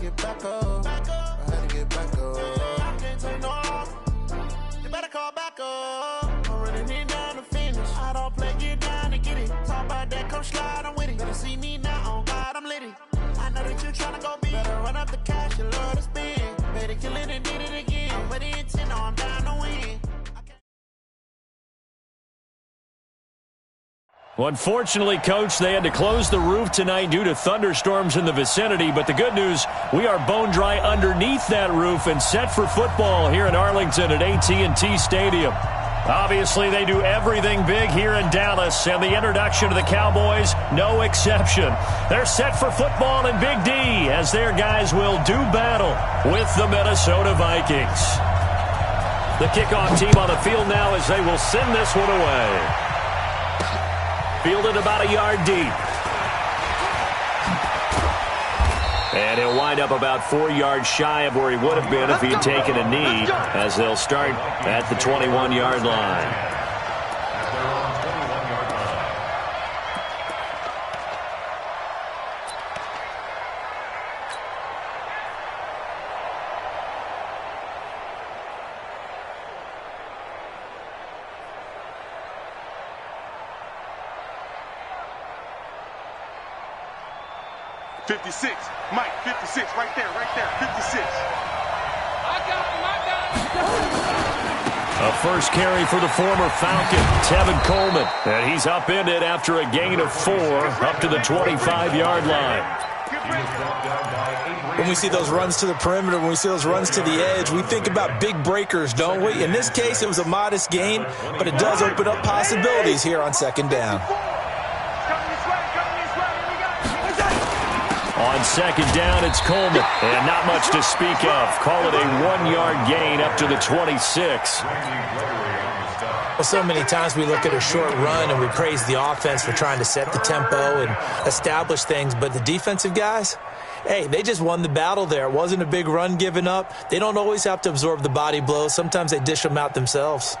get back up. I had to get back up. I can't take no off. You better call back up. I'm running it down to finish. I don't play, get down to get it. Talk about that, come slide, I'm with it. Better see me now, on God, I'm litty. I know that you tryna go big. Better run up the cash, you love to spend. Better kill it and did it again. I'm with the intent, I'm down to win. Well, unfortunately, Coach, they had to close the roof tonight due to thunderstorms in the vicinity. But the good news, we are bone dry underneath that roof and set for football here in Arlington at AT&T Stadium. Obviously, they do everything big here in Dallas, and the introduction to the Cowboys, no exception. They're set for football in Big D as their guys will do battle with the Minnesota Vikings. The kickoff team on the field now as they will send this one away. Fielded about a yard deep. And he'll wind up about 4 yards shy of where he would have been if he had taken a knee, as they'll start at the 21-yard line. Mike, 56, right there, 56. I got him. A first carry for the former Falcon, Tevin Coleman. And he's upended after a gain of 4 up to the 25-yard line. When we see those runs to the perimeter, when we see those runs to the edge, we think about big breakers, don't we? In this case, it was a modest gain, but it does open up possibilities here on second down. On second down, it's Coleman. And not much to speak of. Call it a 1-yard gain up to the 26. Well, so many times we look at a short run and we praise the offense for trying to set the tempo and establish things. But the defensive guys, hey, they just won the battle there. It wasn't a big run given up. They don't always have to absorb the body blows. Sometimes they dish them out themselves.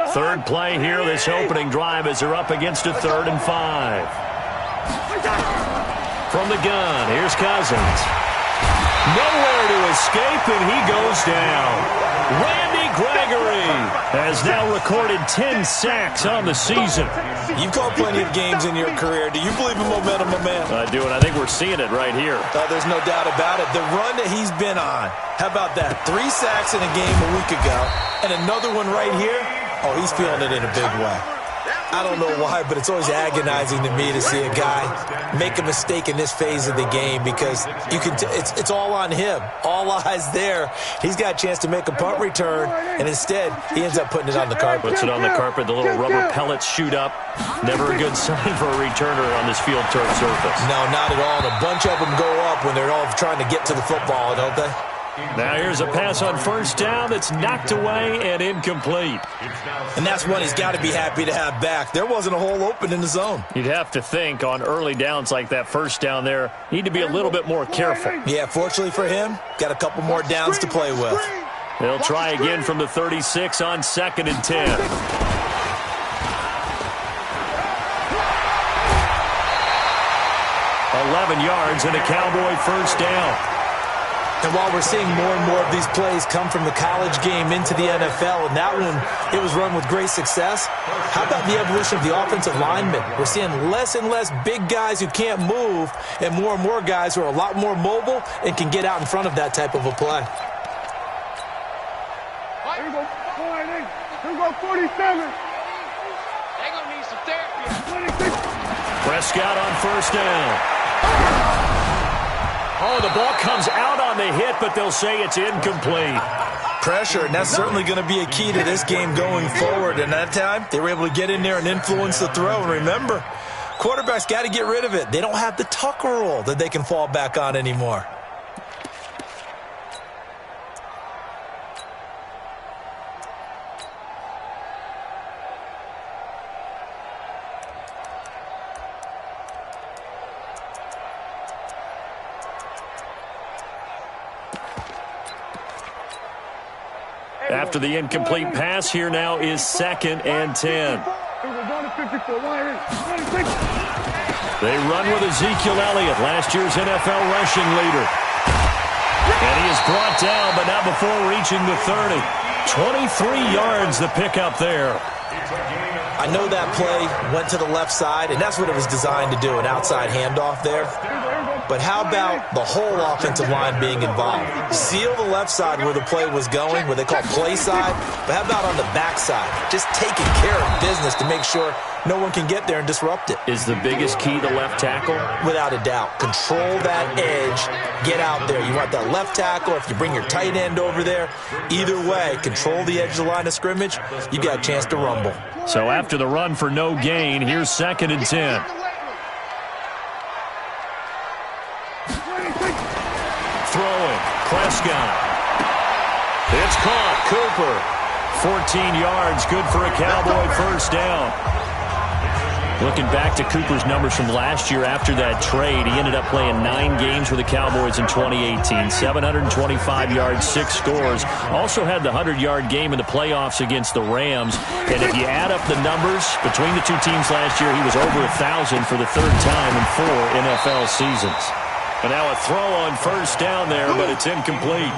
Third play here, this opening drive, as they're up against a 3rd and 5. From the gun, here's Cousins. Nowhere to escape, and he goes down. Randy Gregory has now recorded 10 sacks on the season. You've called plenty of games in your career. Do you believe in momentum, my man? I do, and I think we're seeing it right here. There's no doubt about it. The run that he's been on, how about that? 3 sacks in a game a week ago, and another one right here. Oh, he's feeling it in a big way. I don't know why, but it's always agonizing to me to see a guy make a mistake in this phase of the game, because you can it's all on him. All eyes there. He's got a chance to make a punt return, and instead he ends up putting it on the carpet. Puts it on the carpet. The little rubber pellets shoot up. Never a good sign for a returner on this field turf surface. No, not at all. And a bunch of them go up when they're all trying to get to the football, don't they? Now here's a pass on first down that's knocked away and incomplete. And that's one he's got to be happy to have back. There wasn't a hole open in the zone. You'd have to think on early downs like that first down there, need to be a little bit more careful. Yeah, fortunately for him, got a couple more downs to play with. They'll try again from the 36 on 2nd and 10. 11 yards and a Cowboy first down. And while we're seeing more and more of these plays come from the college game into the NFL, and that one, it was run with great success, how about the evolution of the offensive linemen? We're seeing less and less big guys who can't move, and more guys who are a lot more mobile and can get out in front of that type of a play. Here we go, 47. They're going to need some therapy. 26. Prescott on first down. Oh, the ball comes out on the hit, but they'll say it's incomplete. Pressure, and that's certainly going to be a key to this game going forward. And that time, they were able to get in there and influence the throw. And remember, quarterbacks got to get rid of it. They don't have the tuck rule that they can fall back on anymore. After the incomplete pass, here now is 2nd and 10. They run with Ezekiel Elliott, last year's NFL rushing leader. And he is brought down, but not before reaching the 30. 23 yards the pickup there. I know that play went to the left side, and that's what it was designed to do, an outside handoff there. But how about the whole offensive line being involved? Seal the left side where the play was going, what they call play side, but how about on the back side? Just taking care of business to make sure no one can get there and disrupt it. Is the biggest key the left tackle? Without a doubt. Control that edge. Get out there. You want that left tackle. If you bring your tight end over there, either way, control the edge of the line of scrimmage, you got a chance to rumble. So after the run for no gain, here's 2nd and 10. Throwing. Prescott. It's caught. Cooper. 14 yards. Good for a Cowboy first down. Looking back to Cooper's numbers from last year after that trade, he ended up playing 9 games with the Cowboys in 2018. 725 yards, 6 scores. Also had the 100-yard game in the playoffs against the Rams. And if you add up the numbers between the two teams last year, he was over 1,000 for the 3rd time in 4 NFL seasons. And now a throw on first down there, but it's incomplete.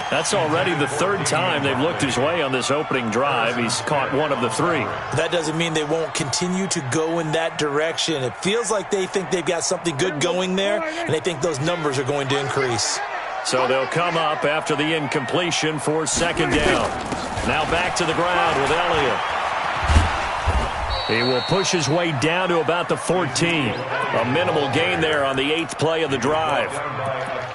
That's already the 3rd time they've looked his way on this opening drive. He's caught 1 of the 3. That doesn't mean they won't continue to go in that direction. It feels like they think they've got something good going there, and they think those numbers are going to increase. So they'll come up after the incompletion for 2nd down. Now back to the ground with Elliott. He will push his way down to about the 14. A minimal gain there on the 8th play of the drive.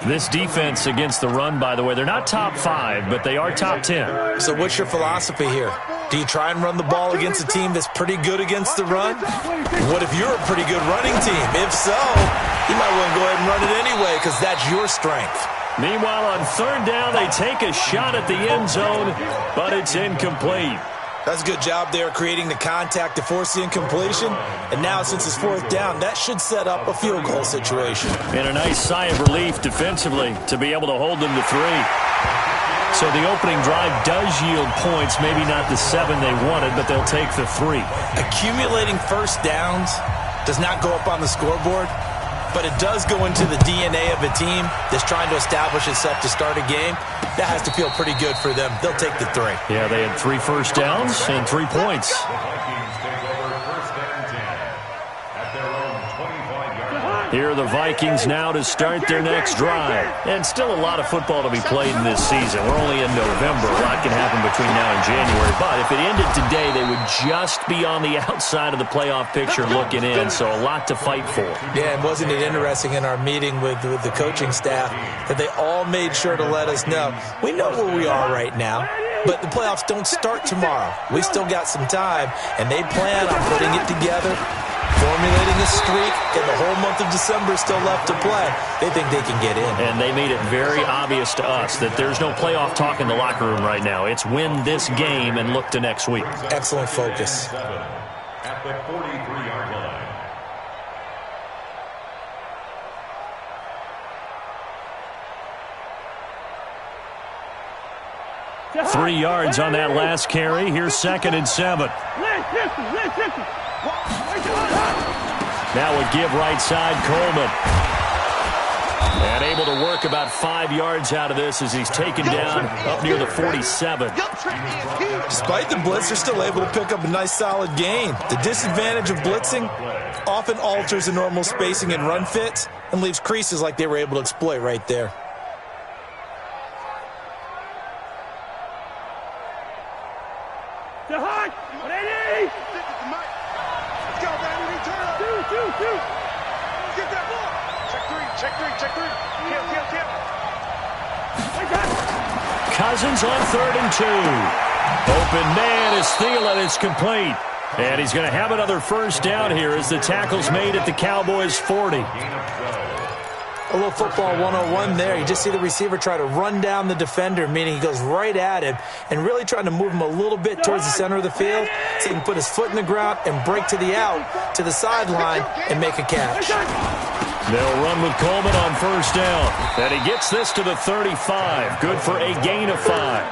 This defense against the run, by the way, they're not top 5, but they are top 10. So what's your philosophy here? Do you try and run the ball against a team that's pretty good against the run? What if you're a pretty good running team? If so, you might want to go ahead and run it anyway because that's your strength. Meanwhile, on 3rd down, they take a shot at the end zone, but it's incomplete. That's a good job there creating the contact to force the incompletion. And now since it's 4th down, that should set up a field goal situation. And a nice sigh of relief defensively to be able to hold them to 3. So the opening drive does yield points, maybe not the 7 they wanted, but they'll take the 3. Accumulating first downs does not go up on the scoreboard, but it does go into the DNA of a team that's trying to establish itself to start a game. That has to feel pretty good for them. They'll take the 3. Yeah, they had 3 first downs and 3 points. Here are the Vikings now to start their next drive. And still a lot of football to be played in this season. We're only in November. A lot can happen between now and January. But if it ended today, they would just be on the outside of the playoff picture looking in. So a lot to fight for. Yeah, and wasn't it interesting in our meeting with the coaching staff that they all made sure to let us know, we know where we are right now, but the playoffs don't start tomorrow. We still got some time, and they plan on putting it together, formulating a streak, and the whole month of December is still left to play. They think they can get in. And they made it very obvious to us that there's no playoff talk in the locker room right now. It's win this game and look to next week. Excellent focus. At the 43-yard line. 3 yards on that last carry. Here's 2nd and 7. Now a give right side, Coleman. And able to work about 5 yards out of this as he's taken down up near the 47. Despite the blitz, they're still able to pick up a nice solid gain. The disadvantage of blitzing often alters the normal spacing and run fits and leaves creases like they were able to exploit right there. Cousins on 3rd and 2. Open man is Thielen. It's complete. And he's going to have another first down here as the tackle's made at the Cowboys' 40. A little football 101 there. You just see the receiver try to run down the defender, meaning he goes right at him and really trying to move him a little bit towards the center of the field so he can put his foot in the ground and break to the out, to the sideline, and make a catch. They'll run with Coleman on first down. And he gets this to the 35. Good for a gain of 5.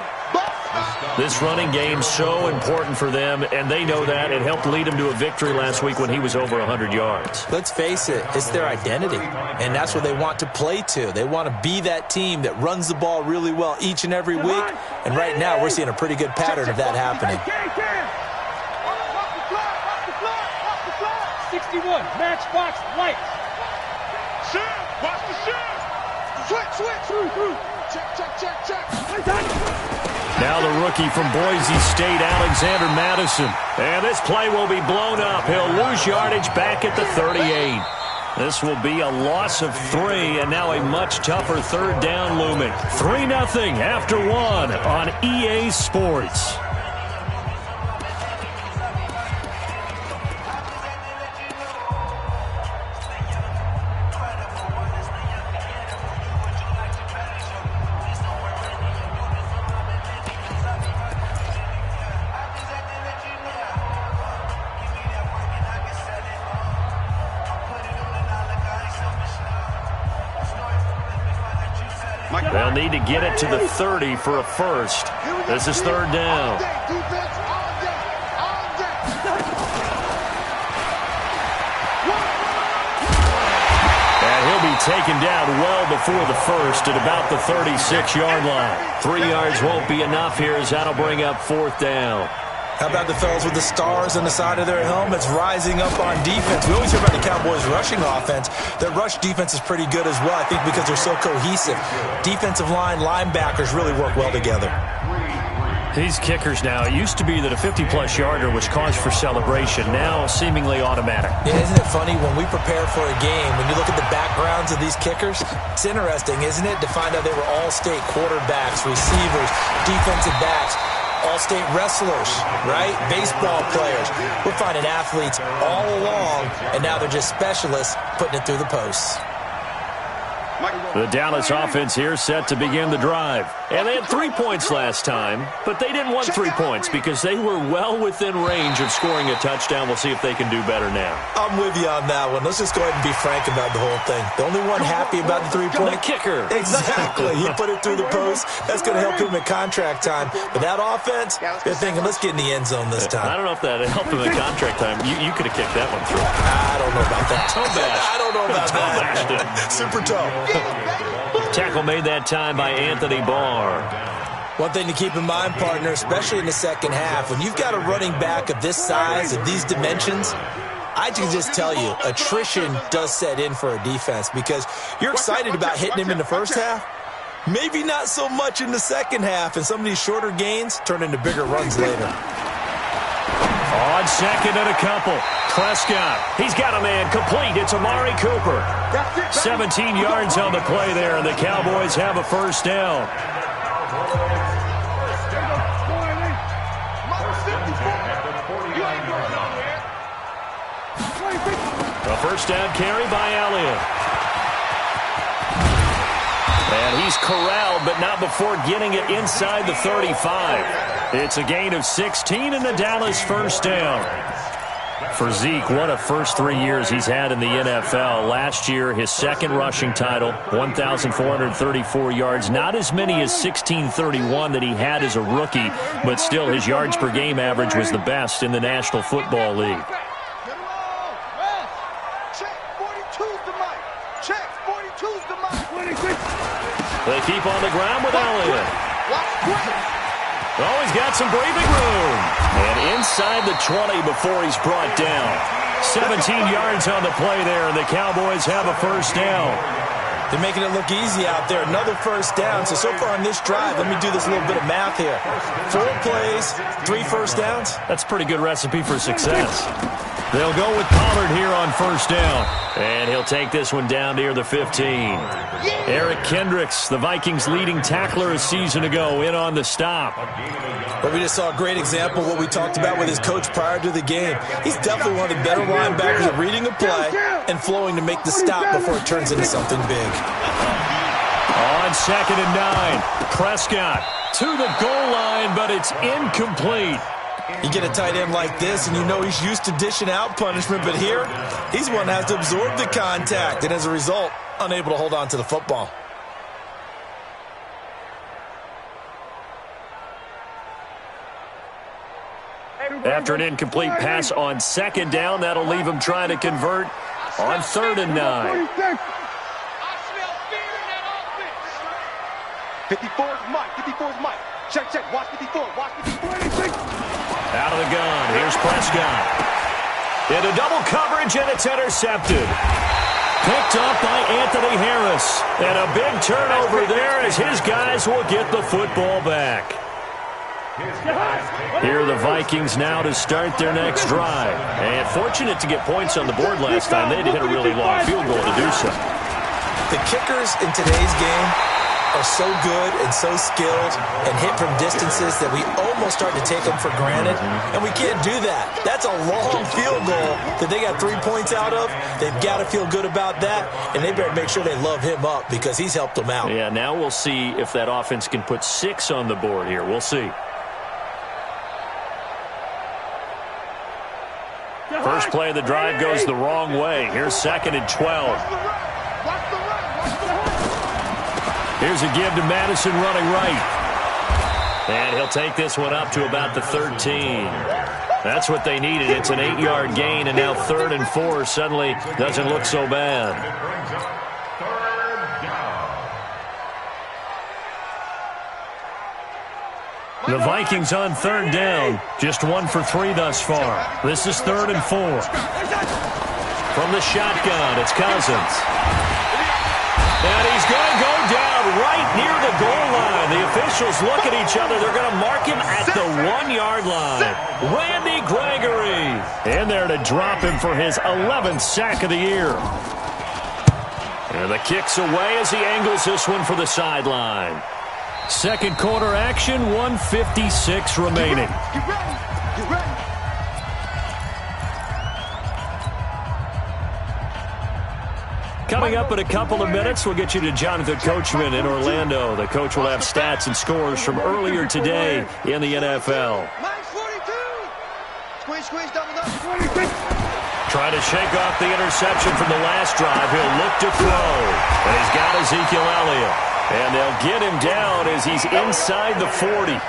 This running game so important for them, and they know that. It helped lead them to a victory last week when he was over 100 yards. Let's face it, it's their identity, and that's what they want to play to. They want to be that team that runs the ball really well each and every week, and right now we're seeing a pretty good pattern of that happening. 61, matchbox lights. Shift, watch the shift. Switch. Through. Check. Now the rookie from Boise State, Alexander Madison. And this play will be blown up. He'll lose yardage back at the 38. This will be a loss of 3, and now a much tougher third down looming. 3-0 after 1 on EA Sports. They'll need to get it to the 30 for a first. This is third down. And he'll be taken down well before the first at about the 36-yard line. 3 yards won't be enough here as that'll bring up fourth down. How about the fellas with the stars on the side of their helmets rising up on defense? We always hear about the Cowboys' rushing offense. Their rush defense is pretty good as well, I think, because they're so cohesive. Defensive line, linebackers really work well together. These kickers now, it used to be that a 50-plus yarder was cause for celebration. Now, seemingly automatic. Yeah, isn't it funny when we prepare for a game, when you look at the backgrounds of these kickers, it's interesting, isn't it, to find out they were all-state quarterbacks, receivers, defensive backs, all-state wrestlers, right? Baseball players. We're finding athletes all along, and now they're just specialists putting it through the posts. The Dallas offense here set to begin the drive. And they had 3 points last time, but they didn't want 3 points because they were well within range of scoring a touchdown. We'll see if they can do better now. I'm with you on that one. Let's just go ahead and be frank about the whole thing. The only one happy about the 3-point? The kicker. Exactly. He put it through the post. That's going to help him in contract time. But that offense, they're thinking, let's get in the end zone this time. I don't know if that helped him in contract time. You could have kicked that one through. I don't know about that. Toe bash. I don't know about that. Super toe. Tackle made that time by Anthony Barr. One thing to keep in mind, partner, especially in the second half, when you've got a running back of this size, of these dimensions, I can just tell you, attrition does set in for a defense because you're excited about hitting him in the first half. Maybe not so much in the second half, and some of these shorter gains turn into bigger runs later. On second and a couple. Prescott. He's got a man complete. It's Amari Cooper. 17 yards on the play there, and the Cowboys have a first down. A first down carry by Elliott. And he's corralled, but not before getting it inside the 35. It's a gain of 16 and the Dallas first down. For Zeke, what a first 3 years he's had in the NFL. Last year, his second rushing title, 1,434 yards. Not as many as 1,631 that he had as a rookie, but still his yards per game average was the best in the National Football League. They keep on the ground with Elliott. Oh, he's got some breathing room. And inside the 20 before he's brought down. 17 yards on the play there, and the Cowboys have a first down. They're making it look easy out there. Another first down. So far on this drive, let me do this little bit of math here. 4 plays, 3 first downs. That's a pretty good recipe for success. They'll go with Pollard here on first down. And he'll take this one down near the 15. Eric Kendricks, the Vikings' leading tackler a season ago, in on the stop. But we just saw a great example of what we talked about with his coach prior to the game. He's definitely one of the better linebackers at reading a play and flowing to make the stop before it turns into something big. On second and 9, Prescott to the goal line, but it's incomplete. You get a tight end like this, and you know he's used to dishing out punishment, but here, he's one that has to absorb the contact, and as a result, unable to hold on to the football. After an incomplete pass on second down, that'll leave him trying to convert on 3rd and 9. I smell fear in that offense. 54's Mike. 54's Mike. Check, check. Watch 54. Watch 54. Out of the gun. Here's Prescott. Into double coverage, and it's intercepted. Picked up by Anthony Harris. And a big turnover there as his guys will get the football back. Here are the Vikings now to start their next drive. And fortunate to get points on the board last time. They had to hit a really long field goal to do so. The kickers in today's game are so good and so skilled and hit from distances that we almost start to take them for granted, and we can't do that. That's a long field goal that they got 3 points out of. They've got to feel good about that, and they better make sure they love him up because he's helped them out. Yeah, now we'll see if that offense can put 6 on the board here. We'll see. First play of the drive goes the wrong way. Here's 2nd and 12. Here's a give to Madison running right. And he'll take this one up to about the 13. That's what they needed. It's an 8-yard gain, and now 3rd and 4 suddenly doesn't look so bad. The Vikings on 3rd down. Just 1 for 3 thus far. This is 3rd and 4. From the shotgun, it's Cousins. And he's going to go down right near the goal line. The officials look at each other. They're going to mark him at the 1-yard line. Randy Gregory in there to drop him for his 11th sack of the year. And the kick's away as he angles this one for the sideline. Second quarter action, 1:56 remaining. Get ready. Get ready. Coming up in a couple of minutes, we'll get you to Jonathan Coachman in Orlando. The coach will have stats and scores from earlier today in the NFL. Mike 42. Squeeze, squeeze, double, double. Trying to shake off the interception from the last drive. He'll look to throw. And he's got Ezekiel Elliott. And they'll get him down as he's inside the 40.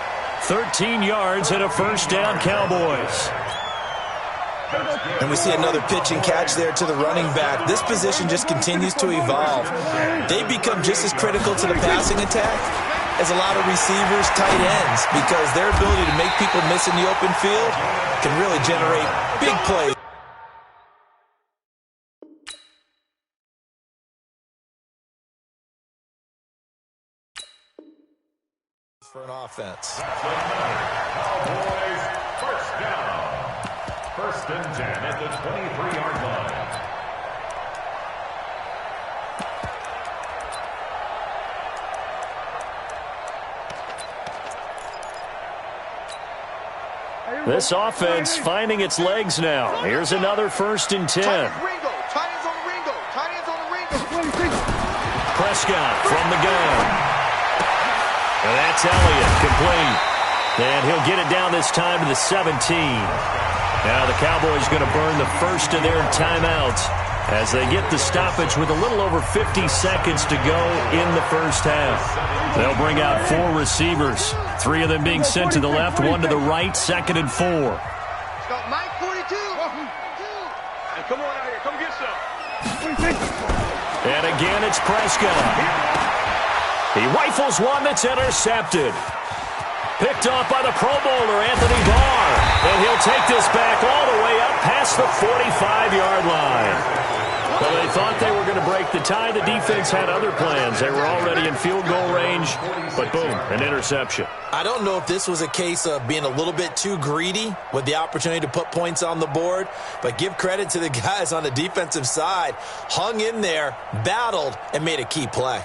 13 yards and a first down, Cowboys. And we see another pitch and catch there to the running back. This position just continues to evolve. They become just as critical to the passing attack as a lot of receivers, tight ends, because their ability to make people miss in the open field can really generate big plays. For an offense. Cowboys, first down. 1st and 10 at the 23-yard line. This offense finding its legs now. Here's another 1st and 10. Ringo. Tight ends on the Ringo. Tight ends on the Ringo. Prescott from the gun. And that's Elliott, complete. And he'll get it down this time to the 17. Now the Cowboys going to burn the first of their timeouts as they get the stoppage with a little over 50 seconds to go in the first half. They'll bring out 4 receivers, 3 of them being sent to the left, 1 to the right, 2nd and 4. Got Mike 42. Hey, come on out here. Come get some. And again, it's Prescott. He rifles one that's intercepted. Picked off by the Pro Bowler, Anthony Barr. And he'll take this back all the way up past the 45-yard line. Well, they thought they were going to break the tie. The defense had other plans. They were already in field goal range, but boom, an interception. I don't know if this was a case of being a little bit too greedy with the opportunity to put points on the board, but give credit to the guys on the defensive side. Hung in there, battled, and made a key play.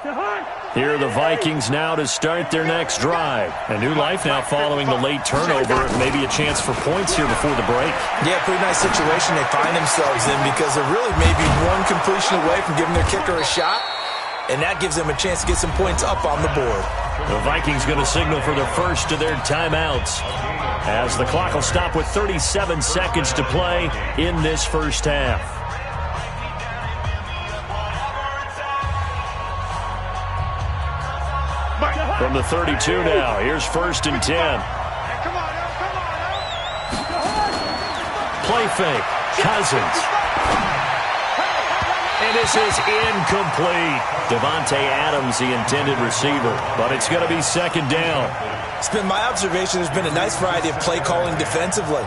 Here are the Vikings now to start their next drive. A new life now following the late turnover. Maybe a chance for points here before the break. Yeah, pretty nice situation they find themselves in because they're really maybe one completion away from giving their kicker a shot, and that gives them a chance to get some points up on the board. The Vikings going to signal for the first of their timeouts as the clock will stop with 37 seconds to play in this first half. From the 32 now, here's 1st and 10. Come on, come on. play fake. Cousins. And this is incomplete. Devontae Adams, the intended receiver. But it's going to be second down. It's been my observation there's been a nice variety of play calling defensively.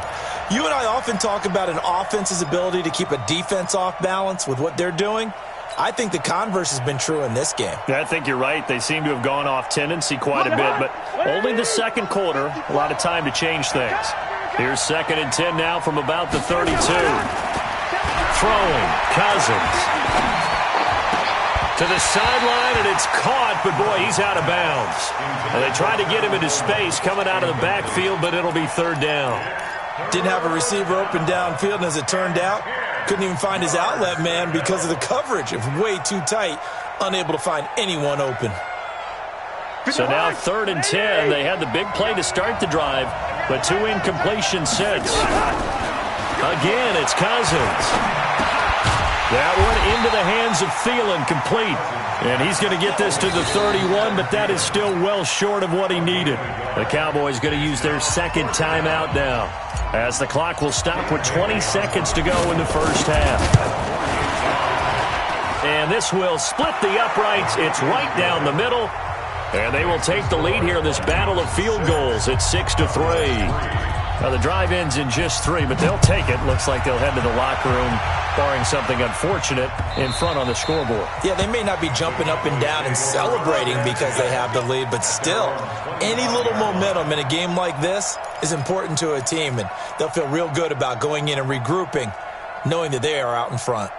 You and I often talk about an offense's ability to keep a defense off balance with what they're doing. I think the converse has been true in this game. Yeah, I think you're right. They seem to have gone off tendency quite a bit, but only the second quarter, a lot of time to change things. Here's 2nd and 10 now from about the 32. Throwing, Cousins. To the sideline, and it's caught, but boy, he's out of bounds. And they tried to get him into space coming out of the backfield, but it'll be 3rd down. Didn't have a receiver open downfield, and as it turned out, couldn't even find his outlet man because of the coverage. It was way too tight, unable to find anyone open. So now 3rd and 10. They had the big play to start the drive, but 2 incompletions since. Again, it's Cousins. That one into the hands of Thielen, complete. And he's going to get this to the 31, but that is still well short of what he needed. The Cowboys going to use their 2nd timeout now, as the clock will stop with 20 seconds to go in the first half. And this will split the uprights. It's right down the middle. And they will take the lead here in this battle of field goals. It's 6-3. Now, the drive ends in just 3, but they'll take it. Looks like they'll head to the locker room, barring something unfortunate, in front on the scoreboard. Yeah, they may not be jumping up and down and celebrating because they have the lead, but still, any little momentum in a game like this is important to a team, and they'll feel real good about going in and regrouping, knowing that they are out in front.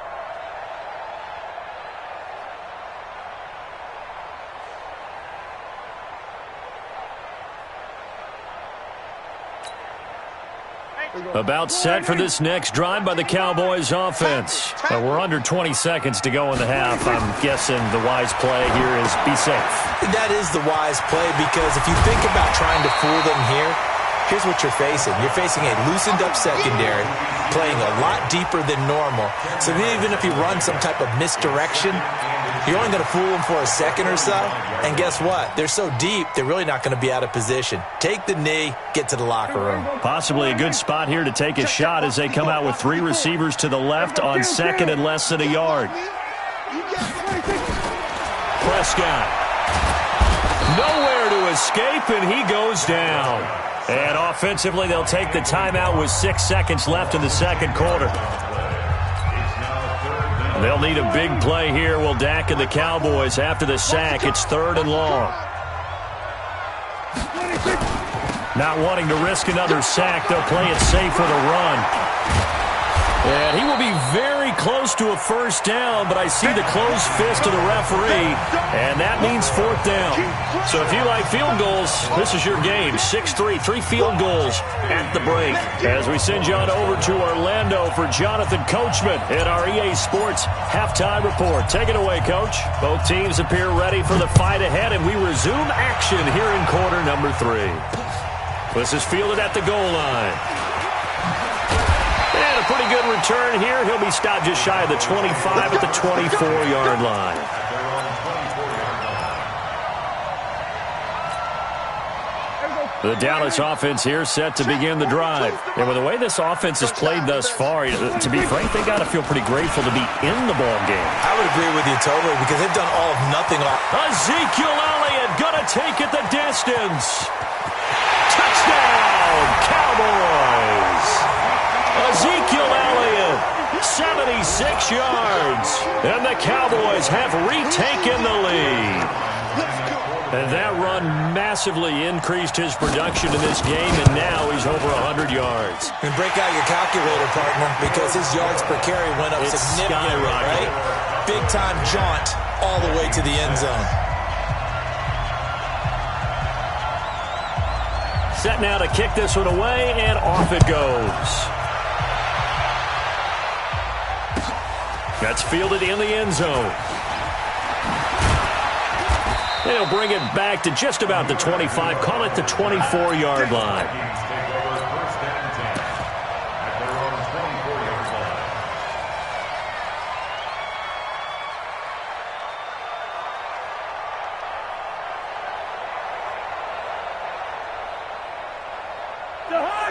About set for this next drive by the Cowboys offense. We're under 20 seconds to go in the half. I'm guessing the wise play here is be safe. That is the wise play, because if you think about trying to fool them here, here's what you're facing. You're facing a loosened up secondary, playing a lot deeper than normal. So even if you run some type of misdirection, you're only going to fool them for a second or so. And guess what? They're so deep, they're really not going to be out of position. Take the knee, get to the locker room. Possibly a good spot here to take a shot as they come out with 3 receivers to the left on 2nd and less than a yard. Prescott. Nowhere to escape, and he goes down. And offensively, they'll take the timeout with 6 seconds left in the second quarter. They'll need a big play here. Will Dak and the Cowboys after the sack. It's 3rd and long. Not wanting to risk another sack, they'll play it safe with a run. And he will be very close to a first down, but I see the closed fist of the referee, and that means 4th down. So if you like field goals, this is your game. 6-3, 3 field goals at the break. As we send you on over to Orlando for Jonathan Coachman in our EA Sports halftime report. Take it away, Coach. Both teams appear ready for the fight ahead, and we resume action here in quarter number 3. This is fielded at the goal line. And a pretty good return here. He'll be stopped just shy of the 25 at the 24-yard line. The Dallas offense here set to begin the drive. And with the way this offense has played thus far, to be frank, they got to feel pretty grateful to be in the ball game. I would agree with you totally, because they've done all of nothing. Ezekiel Elliott gonna take it the distance. Touchdown, Cowboys! Ezekiel Elliott, 76 yards. And the Cowboys have retaken the lead. And that run massively increased his production in this game, and now he's over 100 yards. And break out your calculator, partner, because his yards per carry went up significantly, right? Big-time jaunt all the way to the end zone. Set now to kick this one away, and off it goes. That's fielded in the end zone. They'll bring it back to just about the 25. Call it the 24-yard line.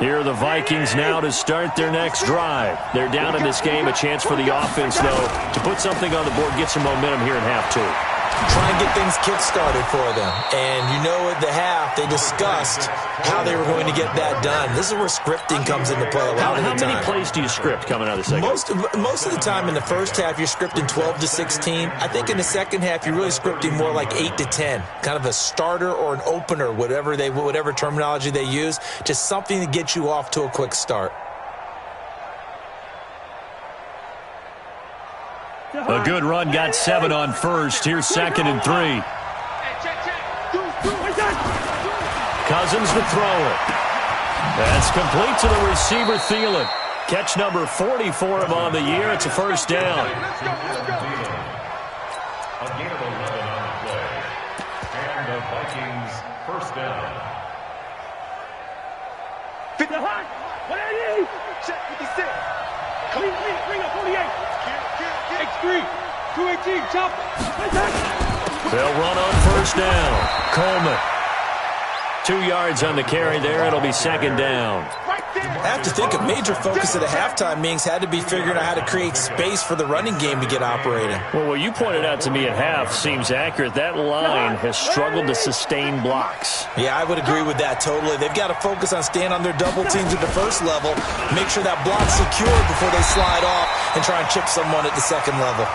Here are the Vikings now to start their next drive. They're down in this game. A chance for the offense, though, to put something on the board, get some momentum here in half two. Try and get things kick-started for them. And you know at the half, they discussed how they were going to get that done. This is where scripting comes into play a lot of the time. How many plays do you script coming out of the second? Most of the time in the first half, you're scripting 12 to 16. I think in the second half, you're really scripting more like 8 to 10. Kind of a starter or an opener, whatever terminology they use. Just something to get you off to a quick start. A good run got 7 on first. Here's 2nd and 3. Cousins to throw it. That's complete to the receiver, Thielen. Catch number 40 for him on the year. It's a first down. A gain of 11 on the play. And the Vikings first down. Fit the hot. 180. Check 56. Clean up 48. X3. 218. Chop. They'll run on first down. Coleman. 2 yards on the carry there. It'll be 2nd down. I have to think a major focus at a halftime meetings had to be figuring out how to create space for the running game to get operating. Well, what you pointed out to me at half seems accurate. That line has struggled to sustain blocks. Yeah, I would agree with that totally. They've got to focus on staying on their double teams at the first level, make sure that block's secure before they slide off and try and chip someone at the second level.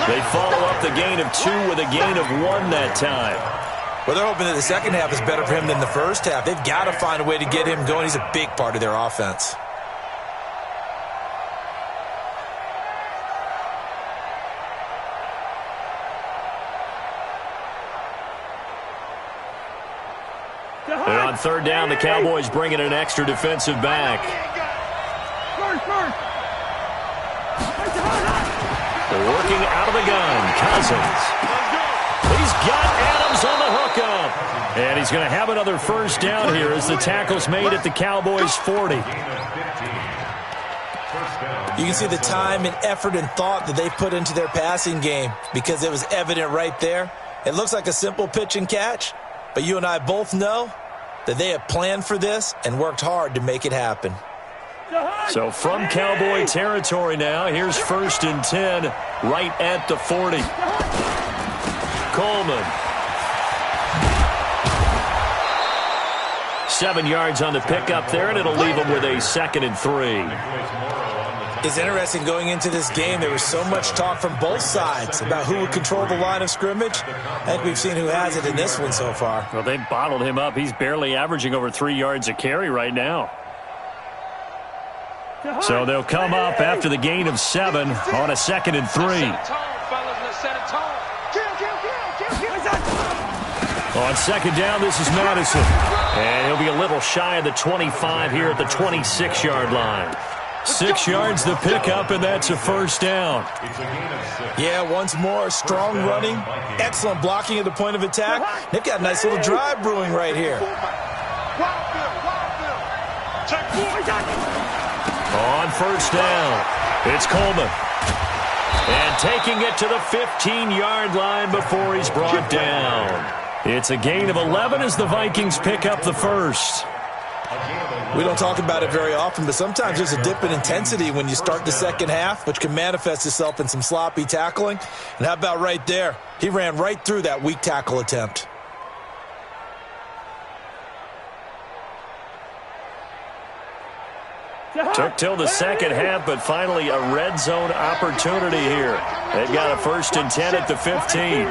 They follow up the gain of 2 with a gain of 1 that time. Well, they're hoping that the second half is better for him than the first half. They've got to find a way to get him going. He's a big part of their offense. And on 3rd down, the Cowboys bring in an extra defensive back. They're working out of the gun. Cousins. He's got Adams on the hookup. And he's going to have another first down here as the tackle's made at the Cowboys' 40. You can see the time and effort and thought that they put into their passing game because it was evident right there. It looks like a simple pitch and catch, but you and I both know that they have planned for this and worked hard to make it happen. So from Cowboy territory now, here's 1st and 10 right at the 40. Coleman. 7 yards on the pickup there, and it'll leave him with a 2nd and 3. It's interesting going into this game. There was so much talk from both sides about who would control the line of scrimmage. I think we've seen who has it in this one so far. Well, they've bottled him up. He's barely averaging over 3 yards a carry right now. So they'll come up after the gain of 7 on a 2nd and 3. On 2nd down, this is Madison. And he'll be a little shy of the 25 here at the 26-yard line. 6 yards the pickup, and that's a first down. Yeah, once more, strong running, excellent blocking at the point of attack. They've got a nice little drive brewing right here. On first down, it's Coleman. And taking it to the 15-yard line before he's brought down. It's a gain of 11 as the Vikings pick up the first. We don't talk about it very often, but sometimes there's a dip in intensity when you start the second half, which can manifest itself in some sloppy tackling. And how about right there? He ran right through that weak tackle attempt. Took till the second half, but finally a red zone opportunity here. They've got a 1st and 10 at the 15.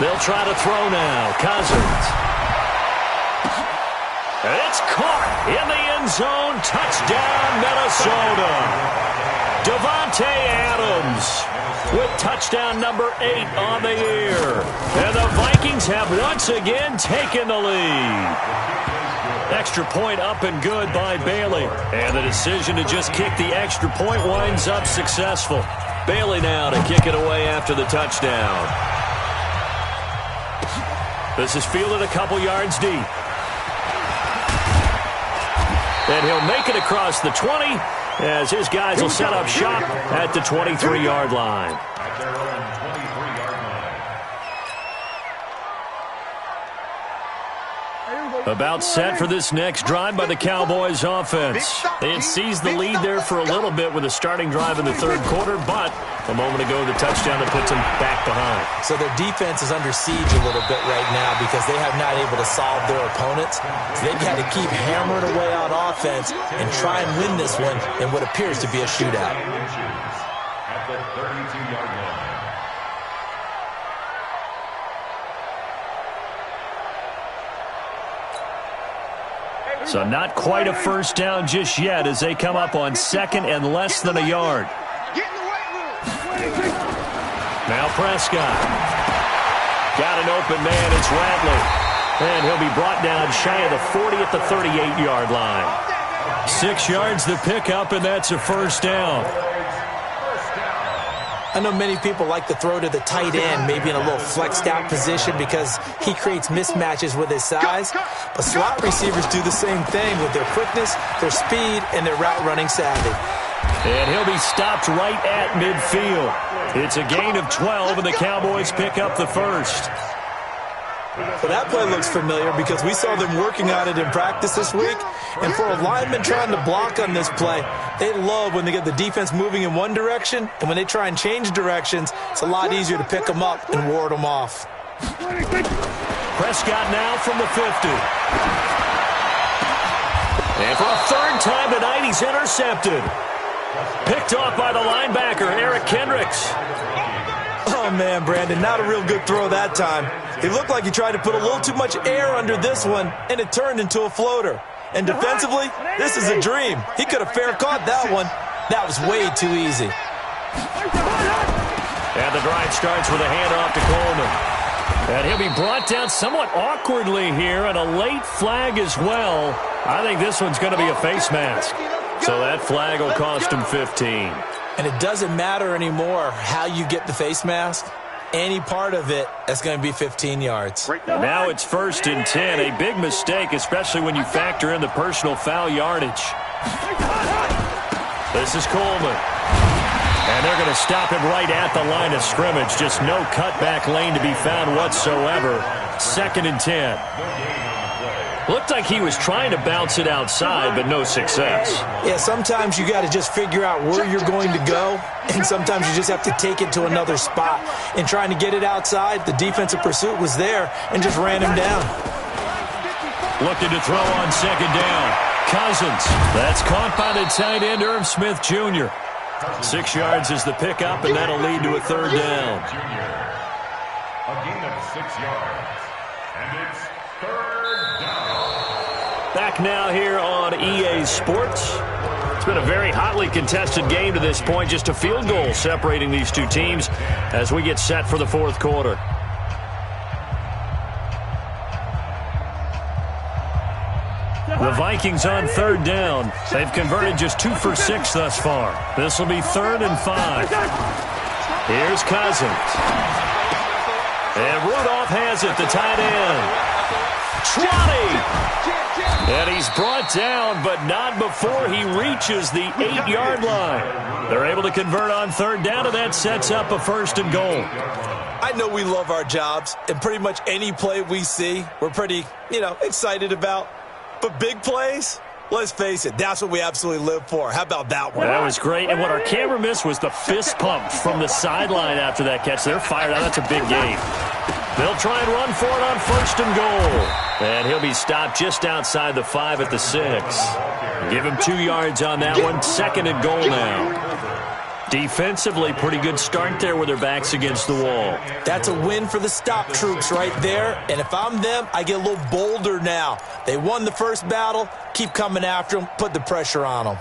They'll try to throw now. Cousins. It's caught in the end zone. Touchdown, Minnesota. Davante Adams with touchdown number 8 on the year. And the Vikings have once again taken the lead. Extra point up and good by Bailey. And the decision to just kick the extra point winds up successful. Bailey now to kick it away after the touchdown. This is fielded a couple yards deep. And he'll make it across the 20 as his guys will set up shop at the 23-yard line. At their own 23-yard line. About set for this next drive by the Cowboys offense. They had seized the lead there for a little bit with a starting drive in the third quarter, but a moment ago the touchdown that puts them back behind. So their defense is under siege a little bit right now because they have not able to solve their opponents. So they've had to keep hammering away on offense and try and win this one in what appears to be a shootout. At the 32-yard line. So not quite a first down just yet as they come up on second and less than a yard. Now Prescott. Got an open man. It's Rattler. And he'll be brought down shy of the 40 at the 38-yard line. 6 yards the pickup, and that's a first down. I know many people like to throw to the tight end, maybe in a little flexed out position because he creates mismatches with his size. But slot receivers do the same thing with their quickness, their speed, and their route running savvy. And he'll be stopped right at midfield. It's a gain of 12, and the Cowboys pick up the first. Well, that play looks familiar because we saw them working on it in practice this week. And for a lineman trying to block on this play, they love when they get the defense moving in one direction, and when they try and change directions, it's a lot easier to pick them up and ward them off. Prescott now from the 50. And for a third time tonight, he's intercepted. Picked off by the linebacker, Eric Kendricks. Oh, man, Brandon, not a real good throw that time. It looked like he tried to put a little too much air under this one, and it turned into a floater. And defensively, this is a dream. He could have fair caught that one. That was way too easy. And the drive starts with a handoff to Coleman. And he'll be brought down somewhat awkwardly here, and a late flag as well. I think this one's going to be a face mask. So that flag will cost him 15. And it doesn't matter anymore how you get the face mask. Any part of it, that's going to be 15 yards. Now it's 1st and 10. A big mistake, especially when you factor in the personal foul yardage. This is Coleman. And they're going to stop him right at the line of scrimmage. Just no cutback lane to be found whatsoever. 2nd and 10. Looked like he was trying to bounce it outside, but no success. Yeah, sometimes you got to just figure out where you're going to go, and sometimes you just have to take it to another spot. And trying to get it outside, the defensive pursuit was there and just ran him down. Looking to throw on 2nd down. Cousins. That's caught by the tight end, Irv Smith Jr. 6 yards is the pickup, and that'll lead to a 3rd down. A gain of 6 yards. And it's 3rd down. Back now here on EA Sports. It's been a very hotly contested game to this point. Just a field goal separating these two teams as we get set for the 4th quarter. The Vikings on 3rd down. They've converted just 2 for 6 thus far. This will be 3rd and 5. Here's Cousins. And Rudolph has it, the tight end. 20. And he's brought down, but not before he reaches the 8-yard line. They're able to convert on 3rd down, and that sets up a 1st and goal. I know we love our jobs, and pretty much any play we see, we're pretty, excited about. But big plays, let's face it, that's what we absolutely live for. How about that one? That was great, and what our camera missed was the fist pump from the sideline after that catch. They're fired out. That's a big gain. They'll try and run for it on 1st and goal. And he'll be stopped just outside the 5 at the 6. Give him 2 yards on that one. 2nd and goal now. Defensively, pretty good start there with their backs against the wall. That's a win for the stop troops right there. And if I'm them, I get a little bolder now. They won the first battle. Keep coming after them. Put the pressure on them.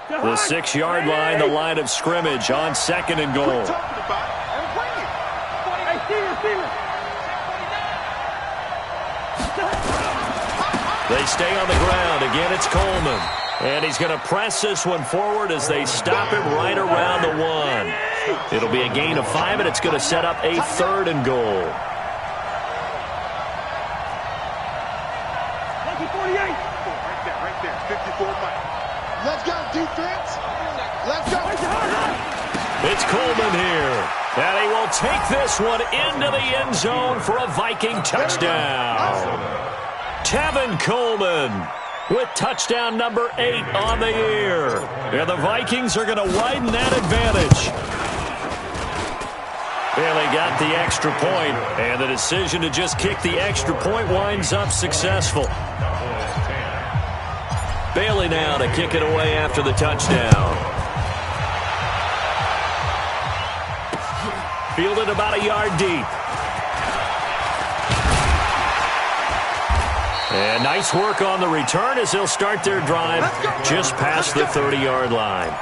The 6-yard line, the line of scrimmage on 2nd and goal. They stay on the ground. Again, it's Coleman. And he's going to press this one forward as they stop him right around the 1. It'll be a gain of 5, and it's going to set up a 3rd and goal. Right there, 54 Mike. Let's go, defense. Let's go. It's Coleman here. And he will take this one into the end zone for a Viking touchdown. Tevin Coleman with touchdown number 8 on the year. And the Vikings are going to widen that advantage. Bailey got the extra point, and the decision to just kick the extra point winds up successful. Bailey now to kick it away after the touchdown. Fielded about a yard deep. And nice work on the return as they'll start their drive just past the 30-yard line.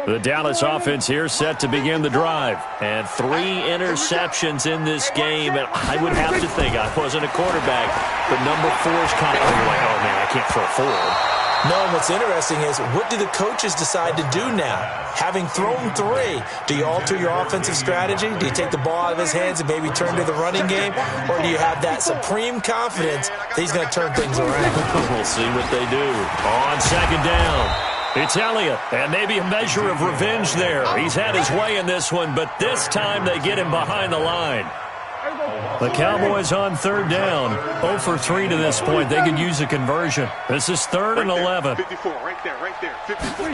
The Dallas offense here set to begin the drive. And 3 interceptions in this game. And I would have to think, I wasn't a quarterback, but number 4 is kind of, you're like, oh, man, I can't throw forward. No, and what's interesting is, what do the coaches decide to do now? Having thrown 3, do you alter your offensive strategy? Do you take the ball out of his hands and maybe turn to the running game? Or do you have that supreme confidence that he's going to turn things around? We'll see what they do. On second down. It's Elliott, and maybe a measure of revenge there. He's had his way in this one, but this time they get him behind the line. The Cowboys on third down. 0 for 3 to this point. They could use a conversion. This is 3rd and 11. 54, right there, 54.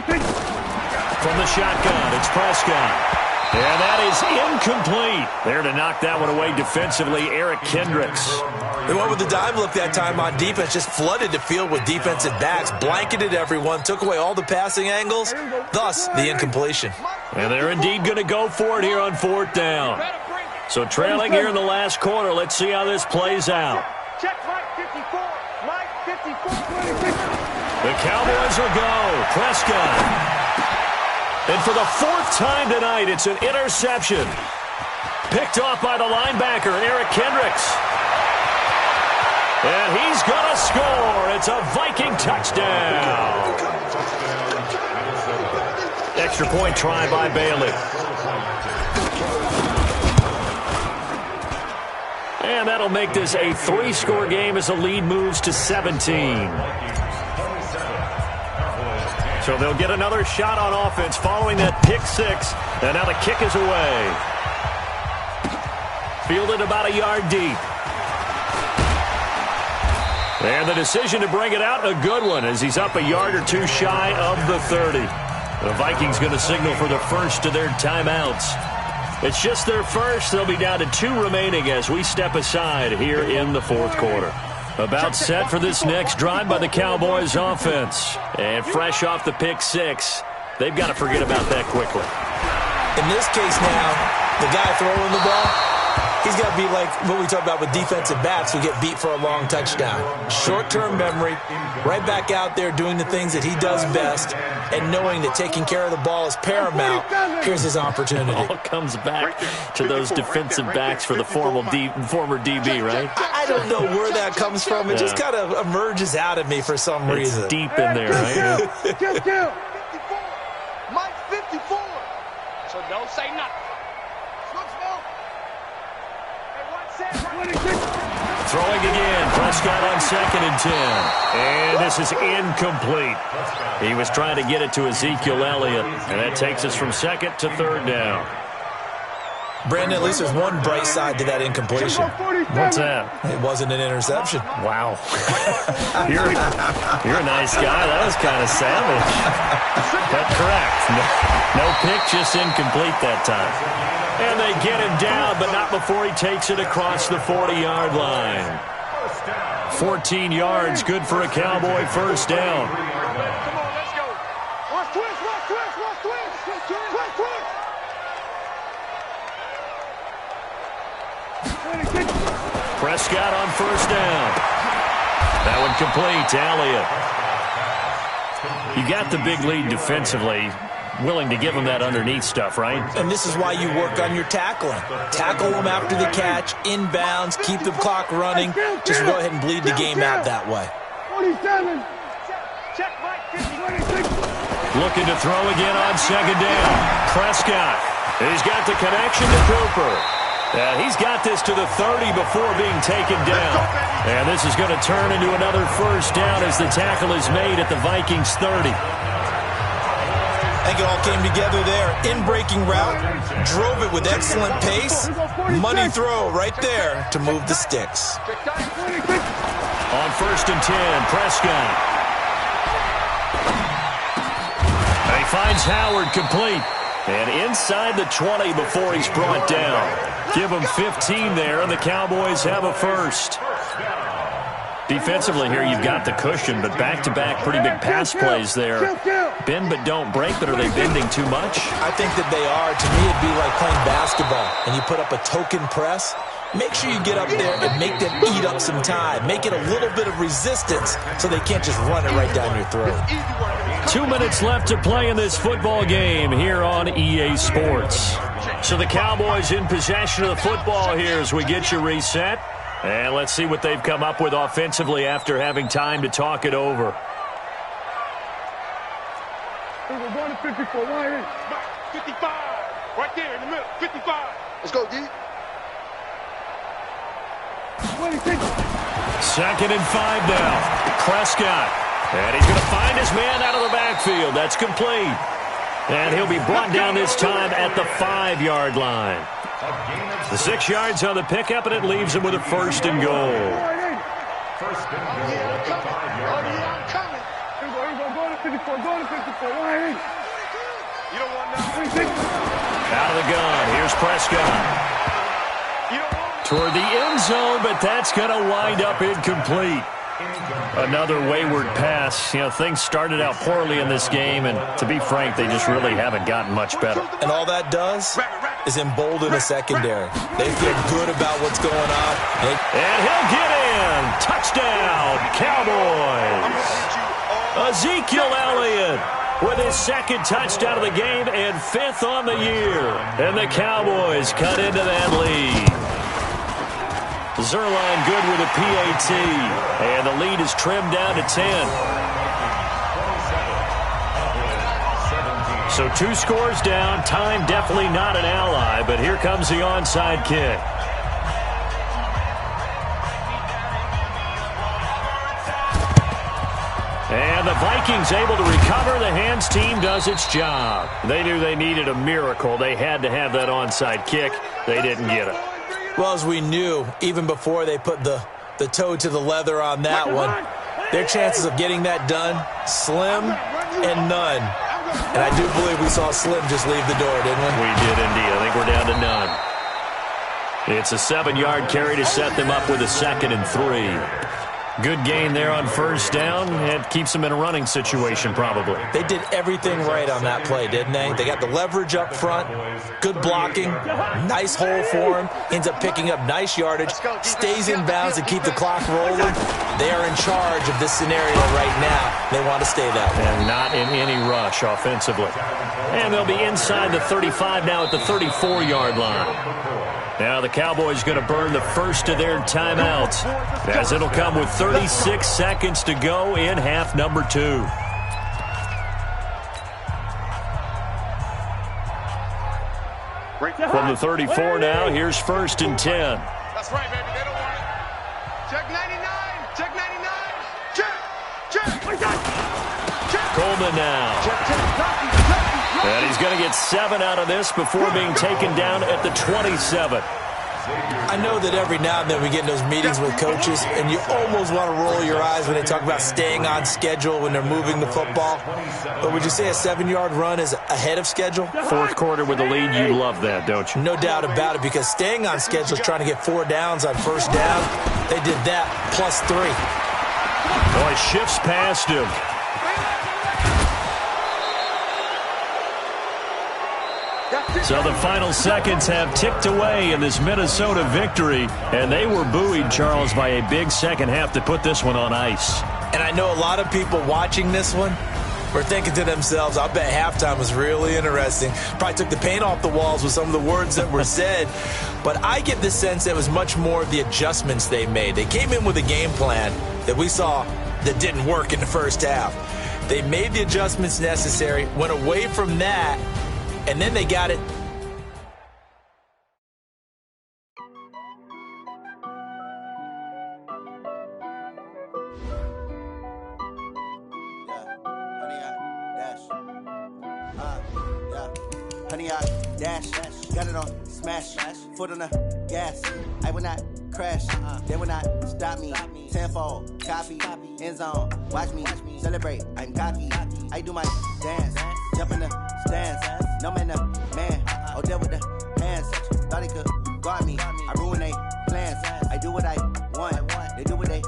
From the shotgun, it's Prescott. And that is incomplete. There to knock that one away defensively, Eric Kendricks. They went with the dime look that time on defense, just flooded the field with defensive backs, blanketed everyone, took away all the passing angles, thus the incompletion. And they're indeed going to go for it here on 4th down. So trailing here in the last quarter, let's see how this plays out. Check Mike 54. Mike 54. The Cowboys will go. Prescott. And for the 4th time tonight, it's an interception. Picked off by the linebacker, Eric Kendricks. And he's going to score. It's a Viking touchdown. Extra point try by Bailey. And that'll make this a 3-score game as the lead moves to 17. So they'll get another shot on offense following that pick 6. And now the kick is away. Fielded about a yard deep. And the decision to bring it out, a good one, as he's up a yard or 2 shy of the 30. The Vikings going to signal for the first of their timeouts. It's just their first. They'll be down to 2 remaining as we step aside here in the 4th quarter. About set for this next drive by the Cowboys offense. And fresh off the pick 6, they've got to forget about that quickly. In this case now, the guy throwing the ball, he's got to be like what we talk about with defensive backs who get beat for a long touchdown. Short-term memory, right back out there doing the things that he does best, and knowing that taking care of the ball is paramount. Here's his opportunity. All comes back to those defensive backs for the former DB, right? I don't know where that comes from. It just kind of emerges out of me for some reason. It's deep in there, right? Just kill. 54. Mike 54. So don't say nothing. Throwing again. Prescott on 2nd and 10. And this is incomplete. He was trying to get it to Ezekiel Elliott. And that takes us from 2nd to 3rd down. Brandon, at least there's one bright side to that incompletion. What's that? It wasn't an interception. Wow. You're a nice guy. That was kind of savage. But correct. No pick, just incomplete that time. And they get him down, but not before he takes it across the 40-yard line. 14 yards, good for a Cowboy first down. Come on, let's go. Watch twist. Prescott on first down. That one complete to Elliott. You got the big lead defensively. willing to give them that underneath stuff, right? And this is why you work on your tackling. Tackle them after the catch, inbounds, keep the clock running. Just go ahead and bleed the game out that way. 47. Looking to throw again on second down. Prescott. He's got the connection to Cooper. He's got this to the 30 before being taken down. And this is going to turn into another first down as the tackle is made at the Vikings 30. I think it all came together there. In-breaking route, drove it with excellent pace. Money throw right there to move the sticks. On 1st and 10, Prescott. And he finds Howard complete. And inside the 20 before he's brought down. Give him 15 there, and the Cowboys have a first. Defensively here, you've got the cushion, but back-to-back pretty big pass plays there. Bend but don't break, but are they bending too much? I think that they are. To me, it'd be like playing basketball, and you put up a token press. Make sure you get up there and make them eat up some time. Make it a little bit of resistance so they can't just run it right down your throat. 2 minutes left to play in this football game here on EA Sports. So the Cowboys in possession of the football here as we get you reset. And let's see what they've come up with offensively after having time to talk it over. We're going to 54. 55. Right there in the middle. 55. Let's go, D. 26. 2nd and 5 now. Prescott. And he's going to find his man out of the backfield. That's complete. And he'll be brought down this time at the 5-yard line. The 6 yards on the pickup, and it leaves him with a 1st and goal. First and goal at the 5-yard line. Go to 54. Go to 54. You don't want nothing. Out of the gun. Here's Prescott. Toward the end zone, but that's going to wind up incomplete. Another wayward pass. You know, things started out poorly in this game, and to be frank, they just really haven't gotten much better. And all that does is embolden a secondary. They feel good about what's going on. And he'll get in. Touchdown, Cowboys. Ezekiel Elliott with his 2nd touchdown of the game and 5th on the year. And the Cowboys cut into that lead. Zerline good with a PAT, and the lead is trimmed down to 10. So 2 scores down, time definitely not an ally, but here comes the onside kick. And the Vikings able to recover. The hands team does its job. They knew they needed a miracle. They had to have that onside kick. They didn't get it. Well, as we knew, even before they put the toe to the leather on that one, their chances of getting that done, slim and none. And I do believe we saw Slim just leave the door, didn't we? We did indeed. I think we're down to none. It's a 7-yard carry to set them up with a 2nd and 3. Good gain there on 1st down. It keeps them in a running situation, probably. They did everything right on that play, didn't they? They got the leverage up front, good blocking, nice hole for him, ends up picking up nice yardage, stays in bounds to keep the clock rolling. They are in charge of this scenario right now. They want to stay that way. And not in any rush offensively. And they'll be inside the 35 now at the 34-yard line. Now the Cowboys going to burn the first of their timeouts, as it'll come with 36 seconds to go in half number 2. From the 34 now, here's 1st and 10. That's right, baby. They don't want it. Check 99. Check 99. Check. Coleman now. And he's going to get 7 out of this before being taken down at the 27. I know that every now and then we get in those meetings with coaches, and you almost want to roll your eyes when they talk about staying on schedule when they're moving the football. But would you say a 7-yard run is ahead of schedule? 4th quarter with the lead, you love that, don't you? No doubt about it, because staying on schedule is trying to get 4 downs on 1st down. They did that, plus 3. Boy, shifts past him. So the final seconds have ticked away in this Minnesota victory, and they were buoyed, Charles, by a big second half to put this one on ice. And I know a lot of people watching this one, were thinking to themselves, I bet halftime was really interesting. Probably took the paint off the walls with some of the words that were said. But I get the sense that it was much more of the adjustments they made. They came in with a game plan that we saw that didn't work in the first half. They made the adjustments necessary, went away from that, and then they got it. Honey, I dash, got it on smash, foot on the gas. I will not crash, they will not stop me. Tenfold, copy, end zone, watch me celebrate. I'm cocky, I do my dance, jump in the stands. No man, the man, oh, there with the hands. Thought he could guard me, I ruin they plans. I do what I want, they do what they